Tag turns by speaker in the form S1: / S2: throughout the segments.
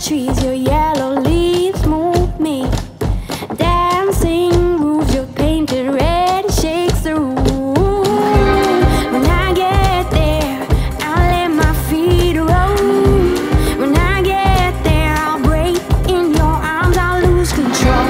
S1: trees, your yellow leaves move me. Dancing roofs, your painted red shakes the room. When I get there, I'll let my feet roll. When I get there, I'll break in your arms, I'll lose control.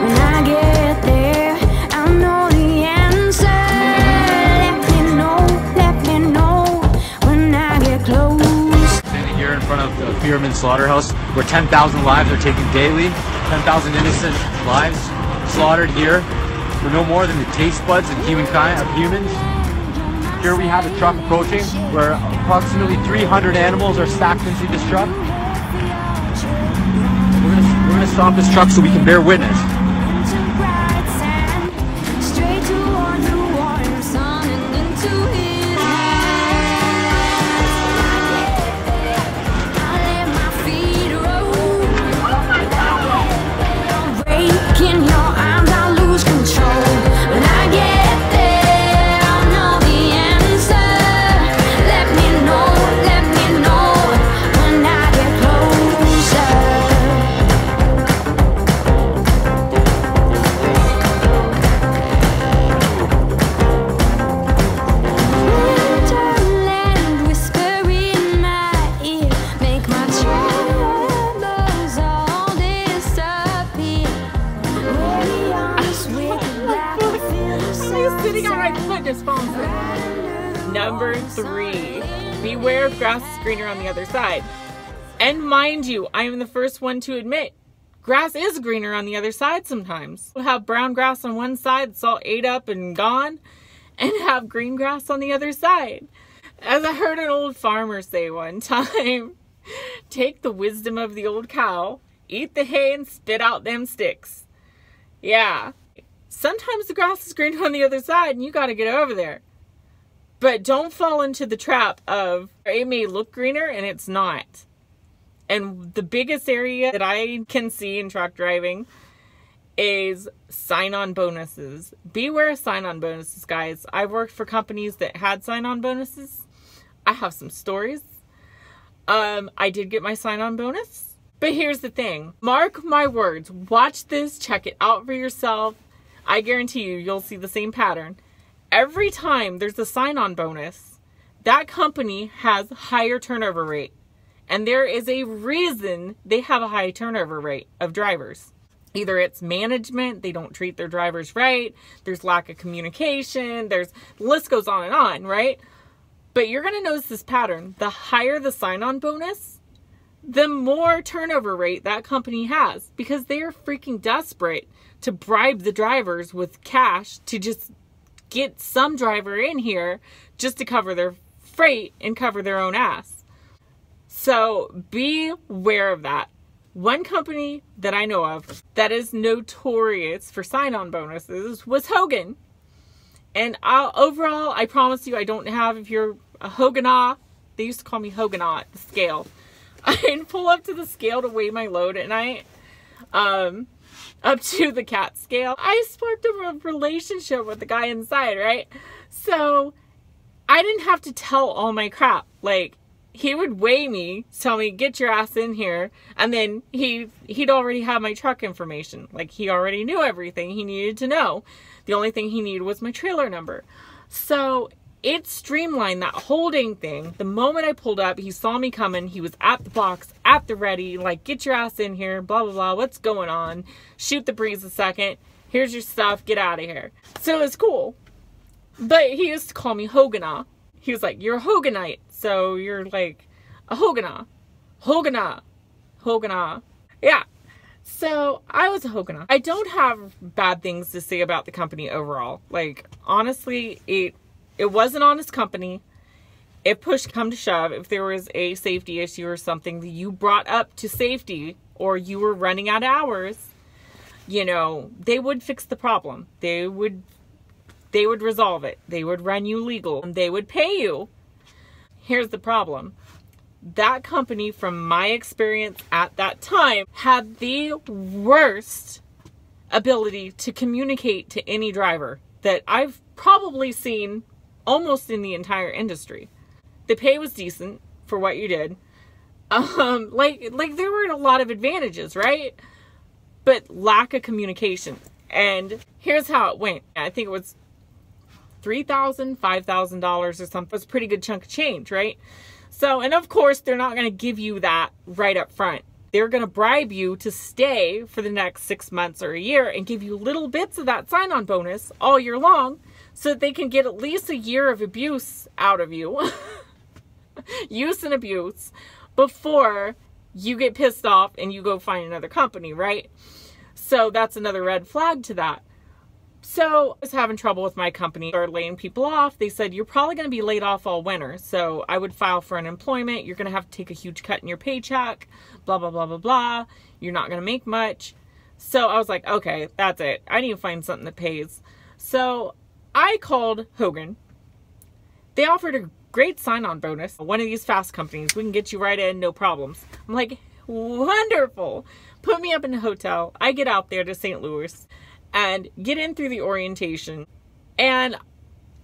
S1: When I get there, I'll know the answer. Let me know when I get close.
S2: Standing here in front of the Peterbilt slaughterhouse where 10,000 lives are taken daily, 10,000 innocent lives slaughtered here for no more than the taste buds of humankind, of humans. Here we have a truck approaching where approximately 300 animals are stacked into this truck. We're gonna stop this truck so we can bear witness.
S3: Number 3, beware of grass is greener on the other side. And mind you, I am the first one to admit, grass is greener on the other side sometimes. We'll have brown grass on one side that's all ate up and gone, and have green grass on the other side. As I heard an old farmer say one time, take the wisdom of the old cow, eat the hay and spit out them sticks. Yeah, sometimes the grass is greener on the other side and you gotta get over there. But don't fall into the trap of it may look greener and it's not. And the biggest area that I can see in truck driving is sign-on bonuses. Beware of sign-on bonuses, guys. I've worked for companies that had sign-on bonuses. I have some stories. I did get my sign-on bonus. But here's the thing. Mark my words. Watch this. Check it out for yourself. I guarantee you, you'll see the same pattern. Every time there's a sign-on bonus, that company has higher turnover rate. And there is a reason they have a high turnover rate of drivers. Either it's management, they don't treat their drivers right, there's lack of communication, the list goes on, right? But you're going to notice this pattern. The higher the sign-on bonus, the more turnover rate that company has. Because they are freaking desperate to bribe the drivers with cash to just get some driver in here just to cover their freight and cover their own ass. So be aware of that. One company that I know of that is notorious for sign-on bonuses was Hogan. And overall, I promise you, I don't have, if you're a Hoganah, they used to call me Hoganah at the scale. I'd pull up to the scale to weigh my load, and up to the cat scale, I sparked a relationship with the guy inside, right? So I didn't have to tell all my crap. Like, he would weigh me, tell me, get your ass in here, and then he'd already have my truck information. Like, he already knew everything he needed to know. The only thing he needed was my trailer number. So it streamlined that whole dang thing. The moment I pulled up, he saw me coming. He was at the box, at the ready, like, get your ass in here, blah, blah, blah. What's going on? Shoot the breeze a second. Here's your stuff. Get out of here. So it was cool. But he used to call me Hoganah. He was like, you're a Hoganite. So you're like a Hoganah. Hoganah. Hoganah. Yeah. So I was a Hoganah. I don't have bad things to say about the company overall. Like, honestly, it was an honest company. If push come to shove, if there was a safety issue or something that you brought up to safety, or you were running out of hours, you know, they would fix the problem. They would resolve it. They would run you legal, and they would pay you. Here's the problem. That company, from my experience at that time, had the worst ability to communicate to any driver that I've probably seen almost in the entire industry. The pay was decent for what you did, Like there were a lot of advantages, right? But lack of communication. And here's how it went. I think it was $3,000, $5,000 or something. It was a pretty good chunk of change, right? So, and of course, they're not going to give you that right up front. They're going to bribe you to stay for the next 6 months or a year and give you little bits of that sign-on bonus all year long so that they can get at least a year of abuse out of you. Use and abuse before you get pissed off and you go find another company, right? So that's another red flag to that. So I was having trouble with my company, started laying people off. They said, you're probably going to be laid off all winter. So I would file for unemployment. You're going to have to take a huge cut in your paycheck, blah, blah, blah, blah, blah. You're not going to make much. So I was like, okay, that's it. I need to find something that pays. So I called Hogan. They offered a great sign-on bonus. One of these fast companies, we can get you right in, no problems. I'm like, wonderful. Put me up in a hotel. I get out there to St. Louis and get in through the orientation. And,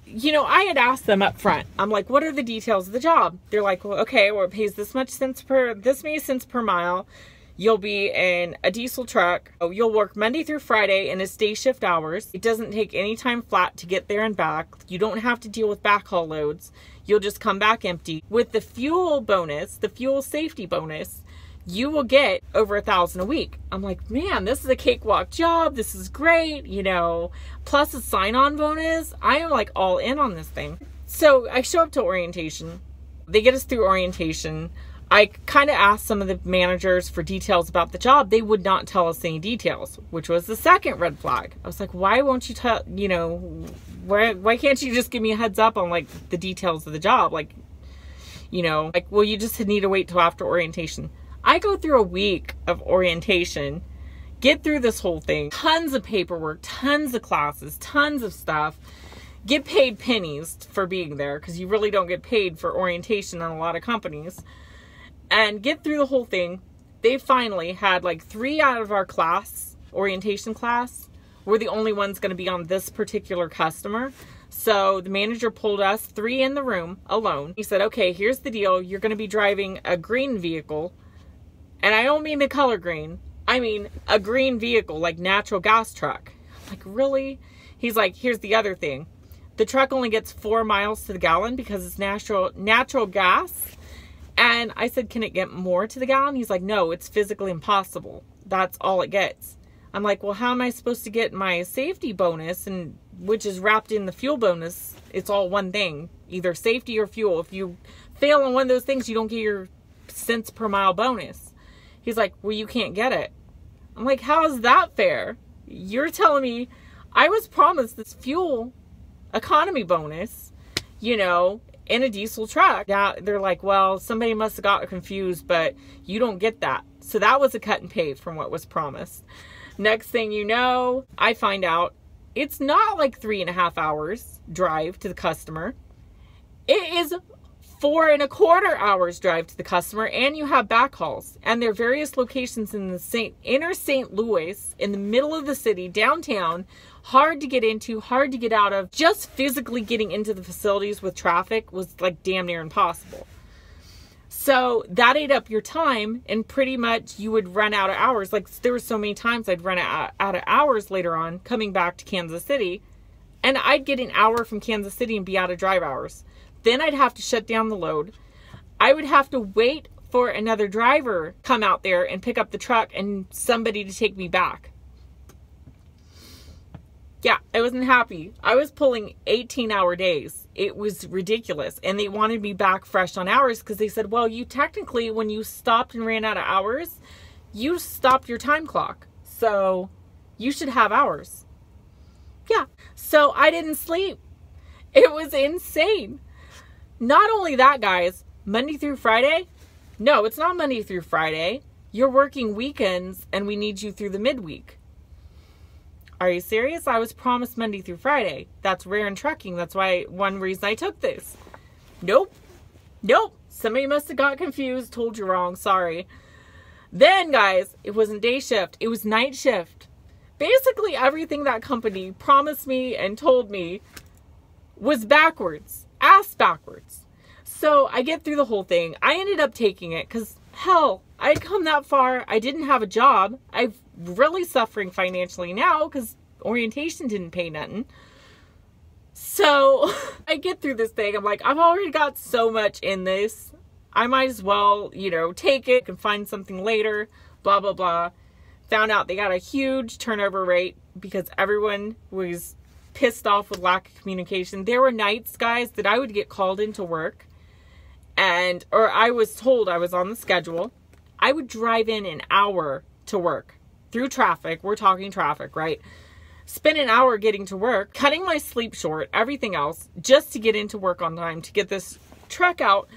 S3: you know, I had asked them up front. I'm like, what are the details of the job? They're like, well, okay, well, it pays this many cents per mile. You'll be in a diesel truck. You'll work Monday through Friday in its day shift hours. It doesn't take any time flat to get there and back. You don't have to deal with backhaul loads. You'll just come back empty. With the fuel bonus, the fuel safety bonus, you will get over $1,000 a week. I'm like, man, this is a cakewalk job. This is great, you know, plus a sign-on bonus. I am like all in on this thing. So I show up to orientation. They get us through orientation. I kind of asked some of the managers for details about the job. They would not tell us any details, which was the second red flag. I was like, why won't you tell, you know, why can't you just give me a heads up on like the details of the job? Like, you know, like, well, you just need to wait till after orientation. I go through a week of orientation, get through this whole thing, tons of paperwork, tons of classes, tons of stuff, get paid pennies for being there because you really don't get paid for orientation on a lot of companies, and get through the whole thing. They finally had like 3 out of our class, orientation class, were the only ones going to be on this particular customer. So the manager pulled us 3 in the room alone. He said, okay, here's the deal. You're going to be driving a green vehicle. And I don't mean the color green. I mean a green vehicle, like natural gas truck. I'm like, really? He's like, here's the other thing. The truck only gets 4 miles to the gallon because it's natural gas. And I said, can it get more to the gallon? He's like, no, it's physically impossible. That's all it gets. I'm like, well, how am I supposed to get my safety bonus, and which is wrapped in the fuel bonus? It's all one thing, either safety or fuel. If you fail on one of those things, you don't get your cents per mile bonus. He's like, well, you can't get it. I'm like, how is that fair? You're telling me I was promised this fuel economy bonus, you know, in a diesel truck. Now they're like, well, somebody must have got confused, but you don't get that. So that was a cut and pay from what was promised. Next thing you know, I find out it's not like 3.5 hours drive to the customer. It is 4.25 hours drive to the customer, and you have backhauls, and there are various locations in the inner St. Louis, in the middle of the city, downtown, hard to get into, hard to get out of. Just physically getting into the facilities with traffic was like damn near impossible. So that ate up your time, and pretty much you would run out of hours. Like, there were so many times I'd run out of hours later on coming back to Kansas City, and I'd get an hour from Kansas City and be out of drive hours. Then I'd have to shut down the load. I would have to wait for another driver come out there and pick up the truck and somebody to take me back. Yeah, I wasn't happy. I was pulling 18-hour days. It was ridiculous. And they wanted me back fresh on hours because they said, well, you technically, when you stopped and ran out of hours, you stopped your time clock. So you should have hours. Yeah. So I didn't sleep. It was insane. Not only that, guys, Monday through Friday? No, it's not Monday through Friday. You're working weekends and we need you through the midweek. Are you serious? I was promised Monday through Friday. That's rare in trucking. That's why one reason I took this. Nope. Somebody must have got confused. Told you wrong. Sorry. Then, guys, it wasn't day shift. It was night shift. Basically, everything that company promised me and told me was backwards. Ass backwards. So I get through the whole thing. I ended up taking it because Hell, I'd come that far. I didn't have a job. I'm really suffering financially now because orientation didn't pay nothing. So I get through this thing. I'm like, I've already got so much in this. I might as well, you know, take it and find something later, blah, blah, blah. Found out they got a huge turnover rate because everyone was pissed off with lack of communication. There were nights, guys, that I would get called into work or I was told I was on the schedule. I would drive in an hour to work through traffic. We're talking traffic, right? Spend an hour getting to work, cutting my sleep short, everything else, just to get into work on time, to get this truck out,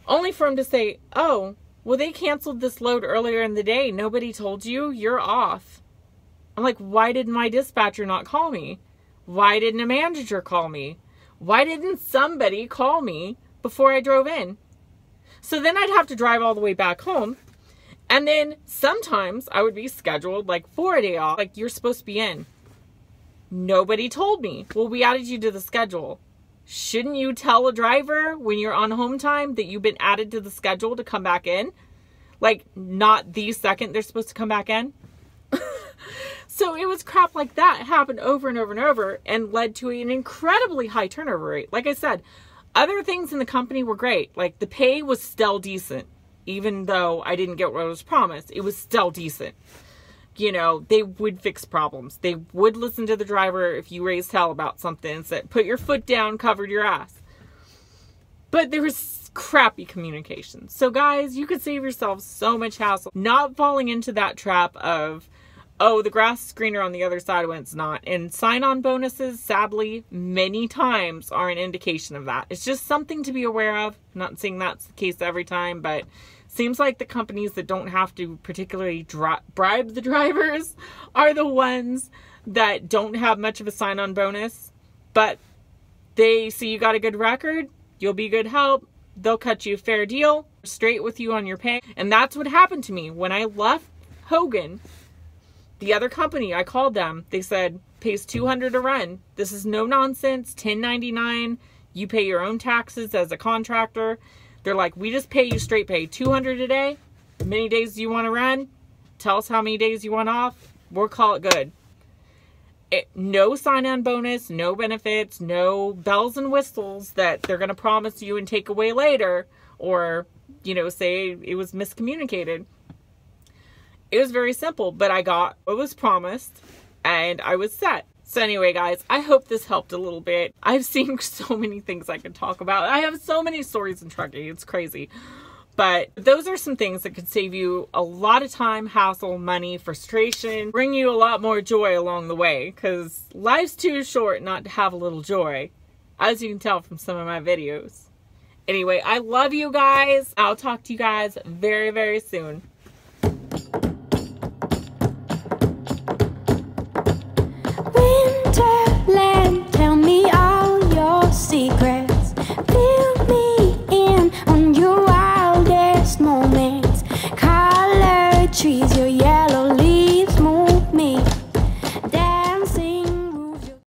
S3: only for him to say, oh, well, they canceled this load earlier in the day. Nobody told you? You're off. I'm like, why did my dispatcher not call me? Why didn't a manager call me? Why didn't somebody call me before I drove in? So then I'd have to drive all the way back home. And then sometimes I would be scheduled like for a day off, like you're supposed to be in. Nobody told me. Well, we added you to the schedule. Shouldn't you tell a driver when you're on home time that you've been added to the schedule to come back in? Like, not the second they're supposed to come back in? So it was crap like that. It happened over and over and over and led to an incredibly high turnover rate. Like I said, other things in the company were great. Like, the pay was still decent. Even though I didn't get what I was promised, it was still decent. You know, they would fix problems. They would listen to the driver if you raised hell about something and said, put your foot down, covered your ass. But there was crappy communication. So guys, you could save yourself so much hassle not falling into that trap of, oh, the grass is greener on the other side when it's not. And sign-on bonuses, sadly, many times are an indication of that. It's just something to be aware of. I'm not saying that's the case every time, but seems like the companies that don't have to particularly bribe the drivers are the ones that don't have much of a sign-on bonus. But they see you got a good record, you'll be good help, they'll cut you a fair deal, straight with you on your pay. And that's what happened to me. When I left Hogan, the other company, I called them. They said, pays $200 a run. This is no nonsense, 1099. You pay your own taxes as a contractor. They're like, we just pay you straight pay, $200 a day. How many days do you want to run? Tell us how many days you want off. We'll call it good. No sign-on bonus, no benefits, no bells and whistles that they're going to promise you and take away later. Or, you know, say it was miscommunicated. It was very simple, but I got what was promised and I was set. So anyway, guys, I hope this helped a little bit. I've seen so many things I could talk about. I have so many stories in trucking. It's crazy. But those are some things that could save you a lot of time, hassle, money, frustration, bring you a lot more joy along the way, because life's too short not to have a little joy, as you can tell from some of my videos. Anyway, I love you guys. I'll talk to you guys very, very soon.